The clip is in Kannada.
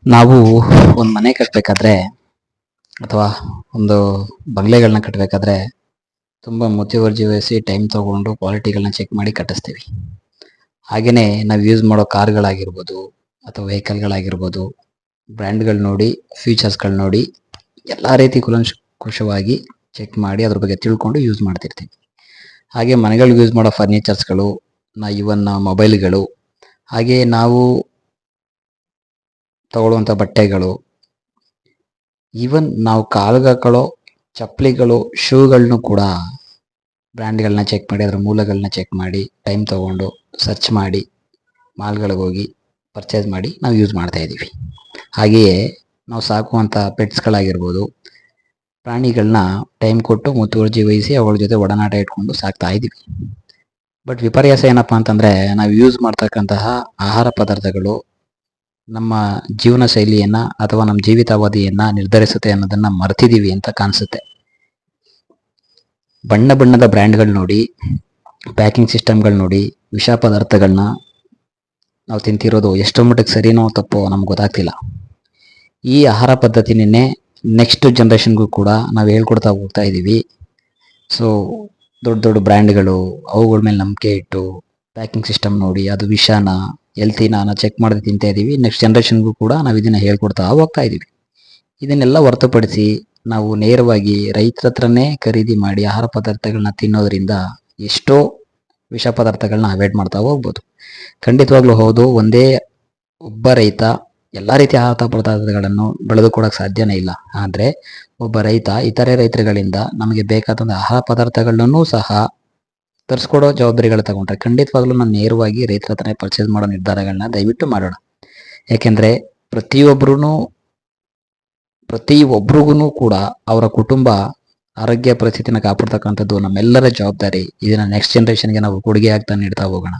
ನಾವು ಒಂದು ಮನೆ ಕಟ್ಟಬೇಕಾದ್ರೆ ಅಥವಾ ಒಂದು ಬಂಗ್ಲೆಗಳನ್ನ ಕಟ್ಟಬೇಕಾದ್ರೆ ತುಂಬ ಮುತುವರ್ಜಿ ವಹಿಸಿ ಟೈಮ್ ತಗೊಂಡು ಕ್ವಾಲಿಟಿಗಳನ್ನ ಚೆಕ್ ಮಾಡಿ ಕಟ್ಟಿಸ್ತೀವಿ. ಹಾಗೆಯೇ ನಾವು ಯೂಸ್ ಮಾಡೋ ಕಾರ್ಗಳಾಗಿರ್ಬೋದು ಅಥವಾ ವೆಹಿಕಲ್ಗಳಾಗಿರ್ಬೋದು, ಬ್ರ್ಯಾಂಡ್ಗಳು ನೋಡಿ, ಫೀಚರ್ಸ್ಗಳು ನೋಡಿ ಎಲ್ಲ ರೀತಿ ಕುಲಂಕುಷವಾಗಿ ಚೆಕ್ ಮಾಡಿ ಅದ್ರ ಬಗ್ಗೆ ತಿಳ್ಕೊಂಡು ಯೂಸ್ ಮಾಡ್ತಿರ್ತೀವಿ. ಹಾಗೆ ಮನೆಗಳಿಗೆ ಯೂಸ್ ಮಾಡೋ ಫರ್ನಿಚರ್ಸ್ಗಳು, ಇವನ್ ಮೊಬೈಲ್ಗಳು, ಹಾಗೆ ನಾವು ತಗೊಳ್ಳುವಂಥ ಬಟ್ಟೆಗಳು, ಈವನ್ ನಾವು ಕಾಲ್ಗೆ ಹಾಕೊಳ್ಳೋ ಚಪ್ಪಲಿಗಳು, ಶೂಗಳನ್ನೂ ಕೂಡ ಬ್ರ್ಯಾಂಡ್ಗಳನ್ನ ಚೆಕ್ ಮಾಡಿ ಅದರ ಮೂಲಗಳನ್ನ ಚೆಕ್ ಮಾಡಿ ಟೈಮ್ ತಗೊಂಡು ಸರ್ಚ್ ಮಾಡಿ ಮಾಲ್ಗಳಿಗೆ ಹೋಗಿ ಪರ್ಚೇಸ್ ಮಾಡಿ ನಾವು ಯೂಸ್ ಮಾಡ್ತಾ ಇದ್ದೀವಿ. ಹಾಗೆಯೇ ನಾವು ಸಾಕುವಂಥ ಪೆಟ್ಸ್ಗಳಾಗಿರ್ಬೋದು, ಪ್ರಾಣಿಗಳನ್ನ ಟೈಮ್ ಕೊಟ್ಟು ಮುತುವರ್ಜಿ ವಹಿಸಿ ಅವುಗಳ ಜೊತೆ ಒಡನಾಟ ಇಟ್ಕೊಂಡು ಸಾಕ್ತಾ ಇದ್ದೀವಿ. ಬಟ್ ವಿಪರ್ಯಾಸ ಏನಪ್ಪ ಅಂತಂದರೆ, ನಾವು ಯೂಸ್ ಮಾಡ್ತಕ್ಕಂತಹ ಆಹಾರ ಪದಾರ್ಥಗಳು ನಮ್ಮ ಜೀವನ ಶೈಲಿಯನ್ನು ಅಥವಾ ನಮ್ಮ ಜೀವಿತಾವಧಿಯನ್ನು ನಿರ್ಧರಿಸುತ್ತೆ ಅನ್ನೋದನ್ನು ಮರ್ತಿದ್ದೀವಿ ಅಂತ ಕಾಣಿಸುತ್ತೆ. ಬಣ್ಣ ಬಣ್ಣದ ಬ್ರ್ಯಾಂಡ್ಗಳು ನೋಡಿ, ಪ್ಯಾಕಿಂಗ್ ಸಿಸ್ಟಮ್ಗಳು ನೋಡಿ, ವಿಷ ಪದಾರ್ಥಗಳನ್ನ ನಾವು ತಿಂತಿರೋದು ಎಷ್ಟೋ ಮಟ್ಟಿಗೆ ಸರಿನೋ ತಪ್ಪೋ ನಮ್ಗೆ ಗೊತ್ತಾಗ್ತಿಲ್ಲ. ಈ ಆಹಾರ ಪದ್ಧತಿನೇ ನೆಕ್ಸ್ಟ್ ಜನ್ರೇಷನ್ಗೂ ಕೂಡ ನಾವು ಹೇಳ್ಕೊಡ್ತಾ ಹೋಗ್ತಾ ಇದ್ದೀವಿ. ಸೊ ದೊಡ್ಡ ದೊಡ್ಡ ಬ್ರ್ಯಾಂಡ್ಗಳು ಅವುಗಳ ಮೇಲೆ ನಂಬಿಕೆ ಇಟ್ಟು ಪ್ಯಾಕಿಂಗ್ ಸಿಸ್ಟಮ್ ನೋಡಿ ಅದು ವಿಷಾನ ಹೆಲ್ತಿನ ಚೆಕ್ ಮಾಡದೆ ತಿಂತಾ ಇದ್ದೀವಿ. ನೆಕ್ಸ್ಟ್ ಜನ್ರೇಷನ್ಗೂ ಕೂಡ ನಾವು ಇದನ್ನು ಹೇಳ್ಕೊಡ್ತಾ ಹೋಗ್ತಾ ಇದ್ದೀವಿ. ಇದನ್ನೆಲ್ಲ ಹೊರತುಪಡಿಸಿ ನಾವು ನೇರವಾಗಿ ರೈತರ ಹತ್ರನೇ ಖರೀದಿ ಮಾಡಿ ಆಹಾರ ಪದಾರ್ಥಗಳನ್ನ ತಿನ್ನೋದ್ರಿಂದ ಎಷ್ಟೋ ವಿಷ ಪದಾರ್ಥಗಳನ್ನ ಅವಾಯ್ಡ್ ಮಾಡ್ತಾ ಹೋಗ್ಬೋದು. ಖಂಡಿತವಾಗ್ಲೂ ಹೌದು, ಒಂದೇ ಒಬ್ಬ ರೈತ ಎಲ್ಲ ರೀತಿಯ ಆಹಾರ ಪದಾರ್ಥಗಳನ್ನು ಬೆಳೆದುಕೊಡೋಕೆ ಸಾಧ್ಯನೇ ಇಲ್ಲ. ಆದರೆ ಒಬ್ಬ ರೈತ ಇತರೆ ರೈತರುಗಳಿಂದ ನಮಗೆ ಬೇಕಾದಂಥ ಆಹಾರ ಪದಾರ್ಥಗಳನ್ನು ಸಹ ತರಿಸ್ಕೊಡೋ ಜವಾಬ್ದಾರಿಗಳು ತಗೊಂಡ್ರೆ ಖಂಡಿತವಾಗ್ಲೂ ನಾನು ನೇರವಾಗಿ ರೈತರ ಹತ್ರನೇ ಪರ್ಚೇಸ್ ಮಾಡೋ ನಿರ್ಧಾರಗಳನ್ನ ದಯವಿಟ್ಟು ಮಾಡೋಣ. ಯಾಕೆಂದರೆ ಪ್ರತಿಯೊಬ್ಬರಿಗೂ ಕೂಡ ಅವರ ಕುಟುಂಬ ಆರೋಗ್ಯ ಪರಿಸ್ಥಿತಿನ ಕಾಪಾಡ್ತಕ್ಕಂಥದ್ದು ನಮ್ಮೆಲ್ಲರ ಜವಾಬ್ದಾರಿ. ಇದನ್ನು ನೆಕ್ಸ್ಟ್ ಜನ್ರೇಷನ್ಗೆ ನಾವು ಕೊಡುಗೆ ಆಗ್ತಾ ನೀಡ್ತಾ ಹೋಗೋಣ.